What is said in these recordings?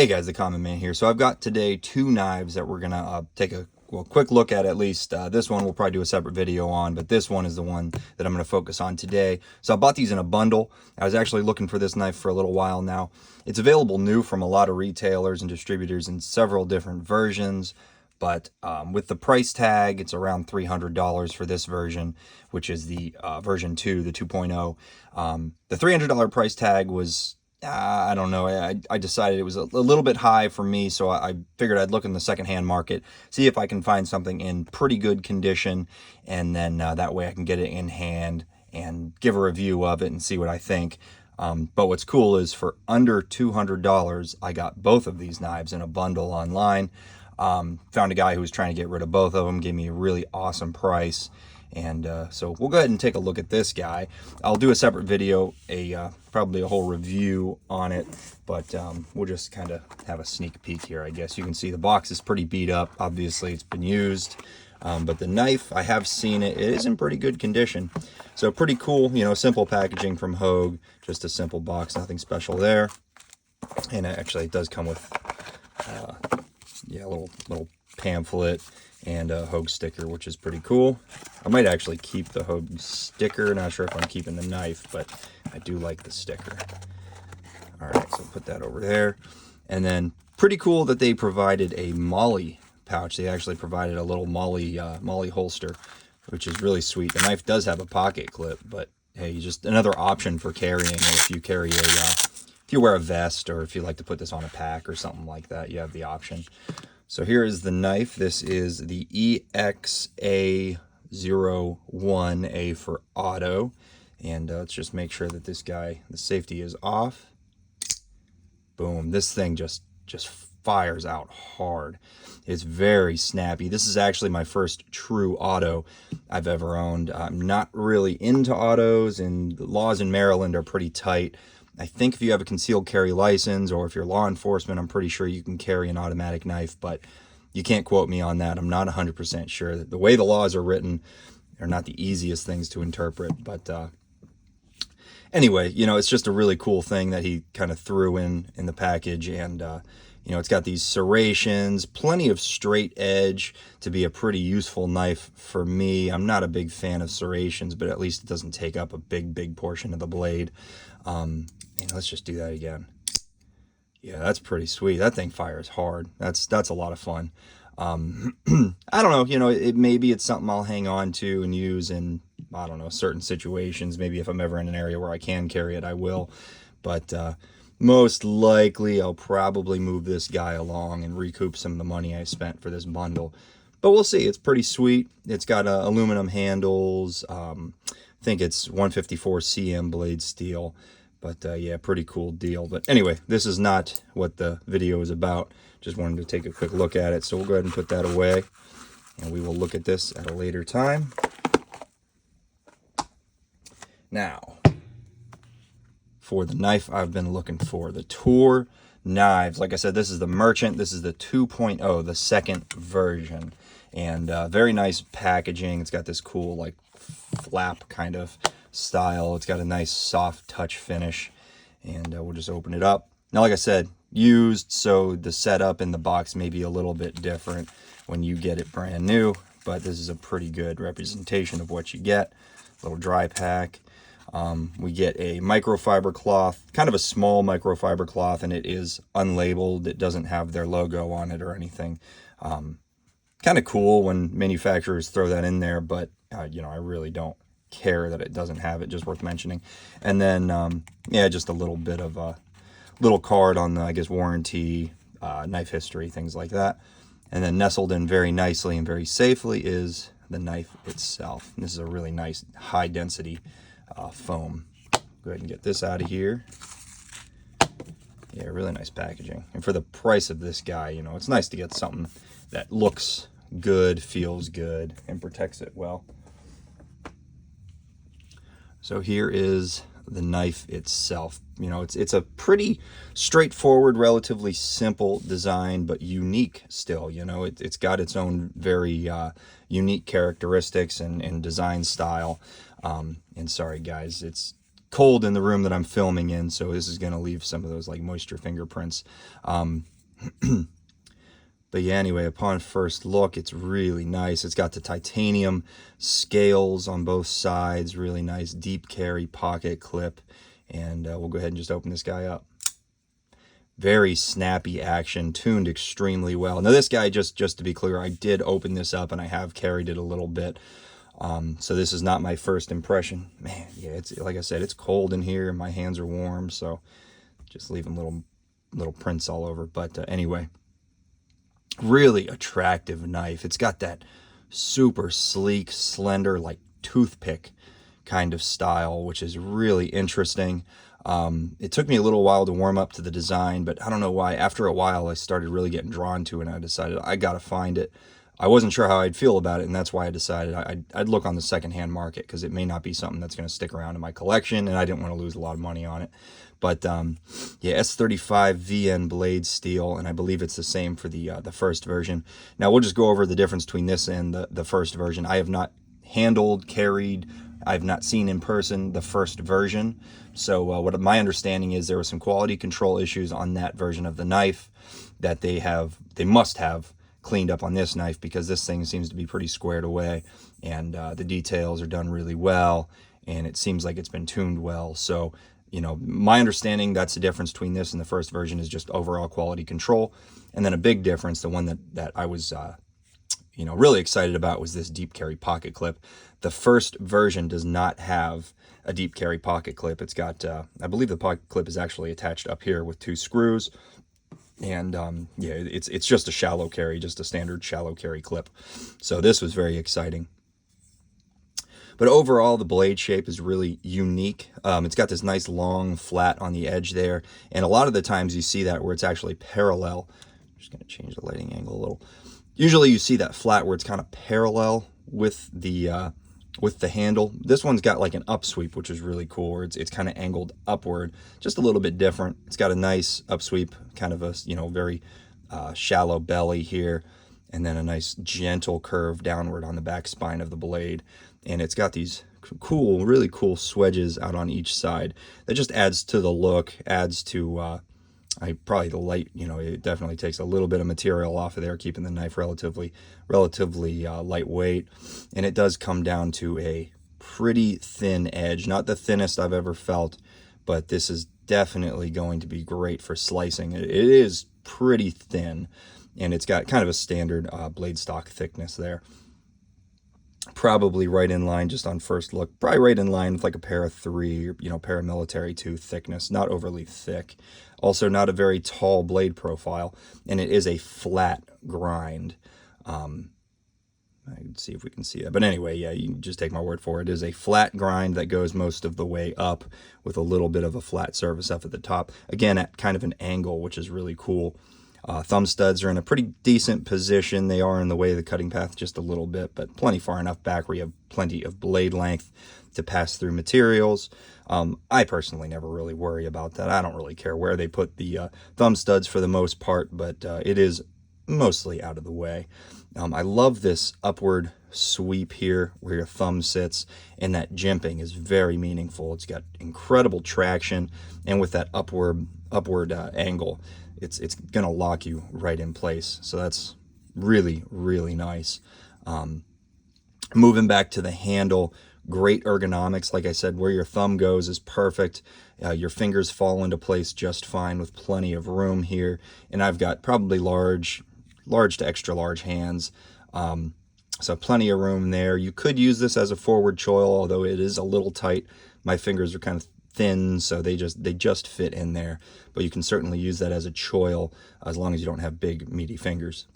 Hey guys, the Common Man here. So I've got today two knives that we're gonna take a quick look at least. This one we'll probably do a separate video on, but this one is the one that I'm gonna focus on today. So I bought these in a bundle. I was actually looking for this knife for a little while now. It's available new from a lot of retailers and distributors in several different versions, but with the price tag, it's around $300 for this version, which is the version 2, the 2.0. The $300 price tag was I don't know. I decided it was a little bit high for me, so I figured I'd look in the secondhand market, see if I can find something in pretty good condition, and then that way I can get it in hand and give a review of it and see what I think. But what's cool is for under $200, I got both of these knives in a bundle online. Found a guy who was trying to get rid of both of them, gave me a really awesome price. And so we'll go ahead and take a look at this guy. I'll do a separate video, probably a whole review on it, but we'll just kind of have a sneak peek here, I guess. You can see the box is pretty beat up. Obviously, it's been used, but the knife, I have seen it. It is in pretty good condition. So pretty cool, you know, simple packaging from Hogue. Just a simple box, nothing special there. And actually, it does come with, yeah, a little pamphlet and a Hogue sticker, which is pretty cool. I might actually keep the Hogue sticker. Not sure if I'm keeping the knife, but I do like the sticker. All right, so put that over there. And then pretty cool that they provided a Molly pouch. They actually provided a little Molly holster, which is really sweet. The knife does have a pocket clip, but hey, just another option for carrying. If you carry if you wear a vest, or if you like to put this on a pack or something like that, you have the option. So here is the knife. This is the EXA01A for auto. And let's just make sure that this guy, the safety is off. Boom. This thing just fires out hard. It's very snappy. This is actually my first true auto I've ever owned. I'm not really into autos, and the laws in Maryland are pretty tight. I think if you have a concealed carry license, or if you're law enforcement, I'm pretty sure you can carry an automatic knife, but you can't quote me on that. I'm not 100% sure. The way the laws are written are not the easiest things to interpret, but anyway, you know, it's just a really cool thing that he kind of threw in the package. And you know, it's got these serrations, plenty of straight edge to be a pretty useful knife for me. I'm not a big fan of serrations, but at least it doesn't take up a big portion of the blade. And let's just do that again. Yeah, that's pretty sweet. That thing fires hard. That's a lot of fun. I don't know, you know, maybe it's something I'll hang on to and use in, I don't know, certain situations. Maybe if I'm ever in an area where I can carry it, I will. But most likely I'll probably move this guy along and recoup some of the money I spent for this bundle. But we'll see. It's pretty sweet. It's got aluminum handles. I think it's 154 cm blade steel. But yeah, pretty cool deal. But anyway, this is not what the video is about. Just wanted to take a quick look at it. So we'll go ahead and put that away, and we will look at this at a later time. Now, for the knife I've been looking for, the Toor knives. Like I said, this is the Merchant. This is the 2.0, the second version. And very nice packaging. It's got this cool, like, flap kind of style. It's got a nice soft touch finish, and we'll just open it up. Now, like I said, used, so the setup in the box may be a little bit different when you get it brand new, but this is a pretty good representation of what you get. Little dry pack. We get a microfiber cloth, kind of a small microfiber cloth, and it is unlabeled. It doesn't have their logo on it or anything. Kind of cool when manufacturers throw that in there, but you know, I really don't care that it doesn't have it. Just worth mentioning. And then yeah, just a little bit of a little card on the, I guess, warranty, knife history, things like that. And then nestled in very nicely and very safely is the knife itself. And this is a really nice high density foam. Go ahead and get this out of here. Yeah, really nice packaging. And for the price of this guy, you know, it's nice to get something that looks good, feels good, and protects it well. So here is the knife itself. You know, it's a pretty straightforward, relatively simple design, but unique still. You know, it's got its own very unique characteristics and design style. And sorry guys, it's cold in the room that I'm filming in, so this is going to leave some of those like moisture fingerprints. But yeah, anyway, upon first look, it's really nice. It's got the titanium scales on both sides, really nice deep carry pocket clip. And we'll go ahead and just open this guy up. Very snappy action, tuned extremely well. Now this guy, just to be clear, I did open this up and I have carried it a little bit. So this is not my first impression. Man, yeah, it's like I said, it's cold in here and my hands are warm, so just leaving little prints all over. But anyway, really attractive knife. It's got that super sleek, slender, like toothpick kind of style, which is really interesting. It took me a little while to warm up to the design, but I don't know why. After a while, I started really getting drawn to it, and I decided I got to find it. I wasn't sure how I'd feel about it, and that's why I decided I'd look on the secondhand market, because it may not be something that's going to stick around in my collection, and I didn't want to lose a lot of money on it. But yeah, S35 VN blade steel, and I believe it's the same for the first version. Now we'll just go over the difference between this and the first version. I have not handled, carried, I've not seen in person the first version. So what my understanding is, there were some quality control issues on that version of the knife that they must have cleaned up on this knife, because this thing seems to be pretty squared away, and the details are done really well, and it seems like it's been tuned well. So, you know, my understanding, that's the difference between this and the first version, is just overall quality control. And then a big difference, the one that I was you know, really excited about, was this deep carry pocket clip. The first version does not have a deep carry pocket clip. It's got I believe the pocket clip is actually attached up here with 2 screws. And yeah, it's just a shallow carry, just a standard shallow carry clip. So this was very exciting. But overall, the blade shape is really unique. It's got this nice long flat on the edge there, and a lot of the times you see that where it's actually parallel. I'm just going to change the lighting angle a little. Usually you see that flat where it's kind of parallel with the handle. This one's got like an upsweep, which is really cool, where it's kind of angled upward, just a little bit different. It's got a nice upsweep, kind of a, you know, very shallow belly here, and then a nice gentle curve downward on the back spine of the blade. And it's got these cool, really cool swedges out on each side. That just adds to the look, adds to probably the light, you know, it definitely takes a little bit of material off of there, keeping the knife relatively lightweight. And it does come down to a pretty thin edge, not the thinnest I've ever felt, but this is definitely going to be great for slicing. It is pretty thin, and it's got kind of a standard blade stock thickness there. Probably right in line, just on first look, probably right in line with like a para 3, you know, paramilitary 2 thickness, not overly thick. Also not a very tall blade profile, and it is a flat grind. I can see if we can see that, but anyway, yeah, you can just take my word for it. It is a flat grind that goes most of the way up, with a little bit of a flat surface up at the top, again at kind of an angle, which is really cool. Thumb studs are in a pretty decent position. They are in the way of the cutting path just a little bit, but plenty far enough back where you have plenty of blade length to pass through materials. I personally never really worry about that. I don't really care where they put the thumb studs for the most part, but it is mostly out of the way. I love this upward sweep here where your thumb sits, and that jimping is very meaningful. It's got incredible traction, and with that upward angle, it's going to lock you right in place. So that's really, really nice. Moving back to the handle, great ergonomics. Like I said, where your thumb goes is perfect. Your fingers fall into place just fine with plenty of room here. And I've got probably large to extra large hands. So plenty of room there. You could use this as a forward choil, although it is a little tight. My fingers are kind of thin, so they just fit in there. But you can certainly use that as a choil as long as you don't have big meaty fingers.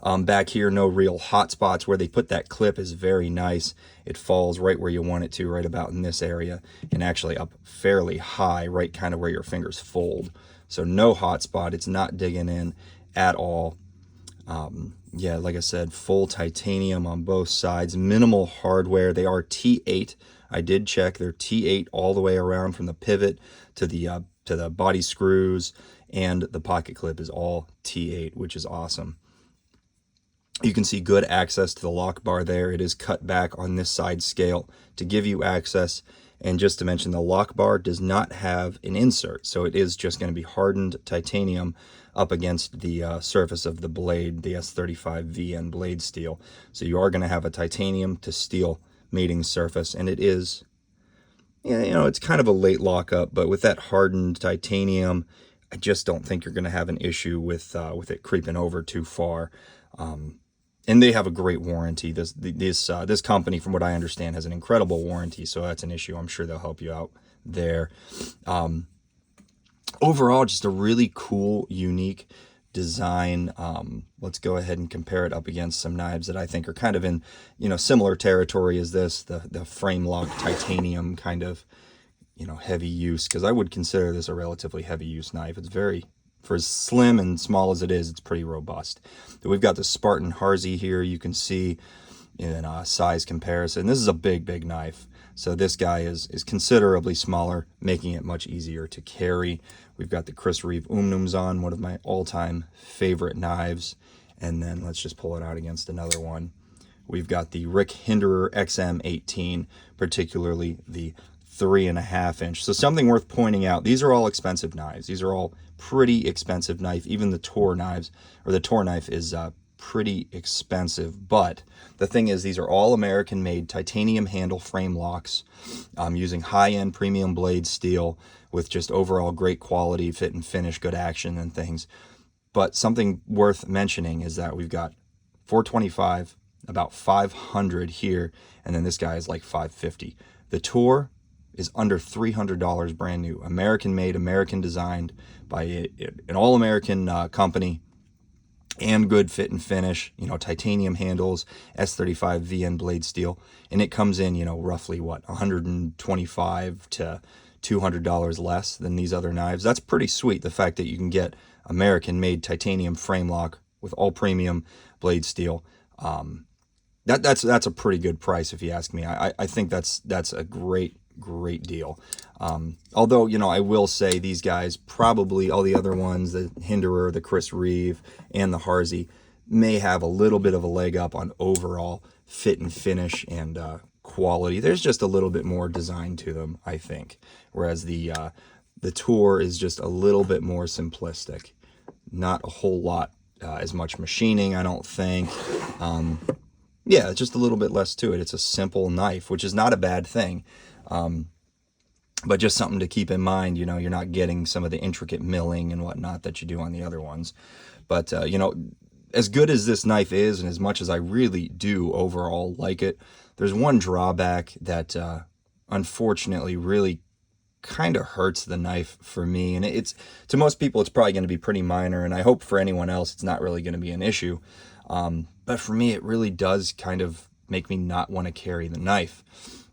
Back here, no real hot spots. Where they put that clip is very nice. It falls right where you want it to, right about in this area, and actually up fairly high, right kind of where your fingers fold. So no hot spot. It's not digging in at all. Yeah, like I said, full titanium on both sides, minimal hardware. They are T8. I did check. They're T8 all the way around, from the pivot to the body screws, and the pocket clip is all T8, which is awesome. You can see good access to the lock bar there. It is cut back on this side scale to give you access, And just to mention, the lock bar does not have an insert, so it is just going to be hardened titanium up against the surface of the blade, the S35 VN blade steel. So you are going to have a titanium to steel mating surface, and it is, it's kind of a late lockup, but with that hardened titanium, I just don't think you're going to have an issue with it creeping over too far. And they have a great warranty. This company, from what I understand, has an incredible warranty, so that's an issue. I'm sure they'll help you out there. Overall, just a really cool, unique design. Let's go ahead and compare it up against some knives that I think are kind of in, similar territory as this, the frame lock titanium kind of, heavy use, because I would consider this a relatively heavy use knife. It's very, for as slim and small as it is, it's pretty robust. We've got the Spartan Harzy here. You can see in size comparison, this is a big knife. So this guy is considerably smaller, making it much easier to carry. We've got the Chris Reeve Umnumzon, one of my all-time favorite knives. And then let's just pull it out against another one. We've got the Rick Hinderer XM18, particularly the 3.5 inch. So something worth pointing out, these are all expensive knives. These are all pretty expensive knife. Even the Toor knives, or the Toor knife, is pretty expensive. But the thing is, these are all American made titanium handle frame locks, using high-end premium blade steel with just overall great quality, fit and finish, good action and things. But something worth mentioning is that we've got 425, about 500 here, and then this guy is like 550. The Toor is under $300 brand new, American made, American designed by an all-American company, and good fit and finish, titanium handles, S35 VN blade steel, and it comes in, roughly what, $125 to $200 less than these other knives. That's pretty sweet, the fact that you can get American made titanium frame lock with all premium blade steel. That's a pretty good price, if you ask me. I think that's a great deal. Although, I will say these guys, probably all the other ones, the Hinderer, the Chris Reeve, and the Harzy, may have a little bit of a leg up on overall fit and finish and quality. There's just a little bit more design to them, I think. Whereas the Toor is just a little bit more simplistic. Not a whole lot as much machining, I don't think. Yeah, just a little bit less to it. It's a simple knife, which is not a bad thing. But just something to keep in mind, you're not getting some of the intricate milling and whatnot that you do on the other ones. But, as good as this knife is, and as much as I really do overall like it, there's one drawback that, unfortunately, really kind of hurts the knife for me. And it's, to most people, it's probably going to be pretty minor, and I hope for anyone else it's not really going to be an issue. But for me, it really does kind of make me not want to carry the knife.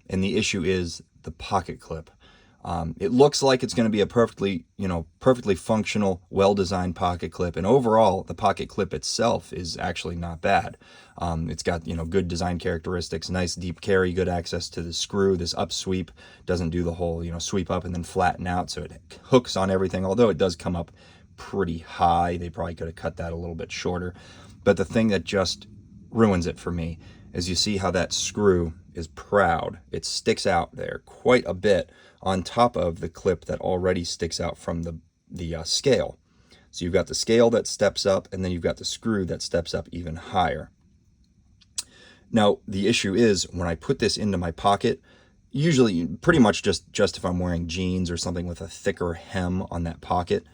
And the issue is the pocket clip. It looks like it's going to be a perfectly functional, well-designed pocket clip. And overall, the pocket clip itself is actually not bad. It's got, good design characteristics, nice deep carry, good access to the screw. This up sweep doesn't do the whole, sweep up and then flatten out. So it hooks on everything, although it does come up pretty high. They probably could have cut that a little bit shorter. But the thing that just ruins it for me is you see how that screw is proud. It sticks out there quite a bit on top of the clip that already sticks out from the scale. So you've got the scale that steps up, and then you've got the screw that steps up even higher. Now, the issue is when I put this into my pocket, usually pretty much just if I'm wearing jeans or something with a thicker hem on that pocket,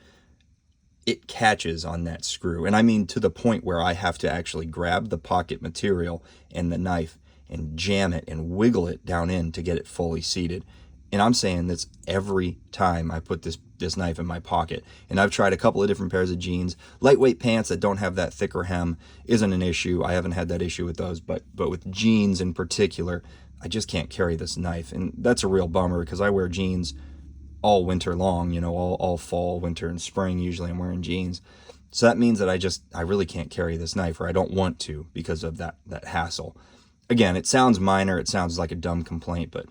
it catches on that screw. And I mean to the point where I have to actually grab the pocket material and the knife and jam it and wiggle it down in to get it fully seated. And I'm saying this every time I put this knife in my pocket. And I've tried a couple of different pairs of jeans. Lightweight pants that don't have that thicker hem isn't an issue. I haven't had that issue with those, but with jeans in particular, I just can't carry this knife. And that's a real bummer because I wear jeans all winter long, all fall, winter, and spring. Usually I'm wearing jeans. So that means that I really can't carry this knife, or I don't want to because of that hassle. Again, it sounds minor. It sounds like a dumb complaint, but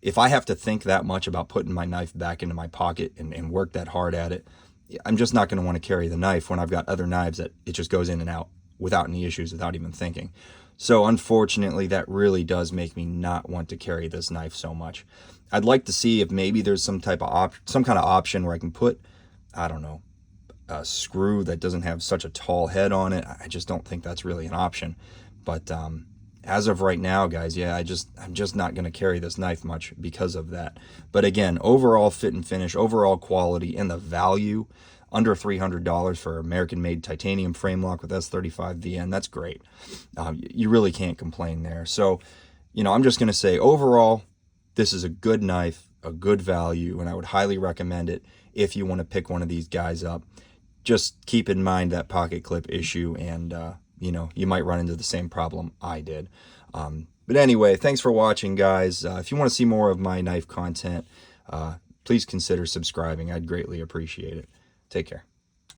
if I have to think that much about putting my knife back into my pocket and work that hard at it, I'm just not going to want to carry the knife when I've got other knives that it just goes in and out without any issues, without even thinking. So unfortunately, that really does make me not want to carry this knife so much. I'd like to see if maybe there's some kind of option where I can put, I don't know, a screw that doesn't have such a tall head on it. I just don't think that's really an option. But as of right now, guys, yeah, I'm just not going to carry this knife much because of that. But again, overall fit and finish, overall quality, and the value, under $300 for American-made titanium frame lock with S35 VN, that's great. You really can't complain there. So, I'm just going to say overall, this is a good knife, a good value, and I would highly recommend it if you want to pick one of these guys up. Just keep in mind that pocket clip issue, and you might run into the same problem I did. But anyway, thanks for watching, guys. If you want to see more of my knife content, please consider subscribing. I'd greatly appreciate it. Take care.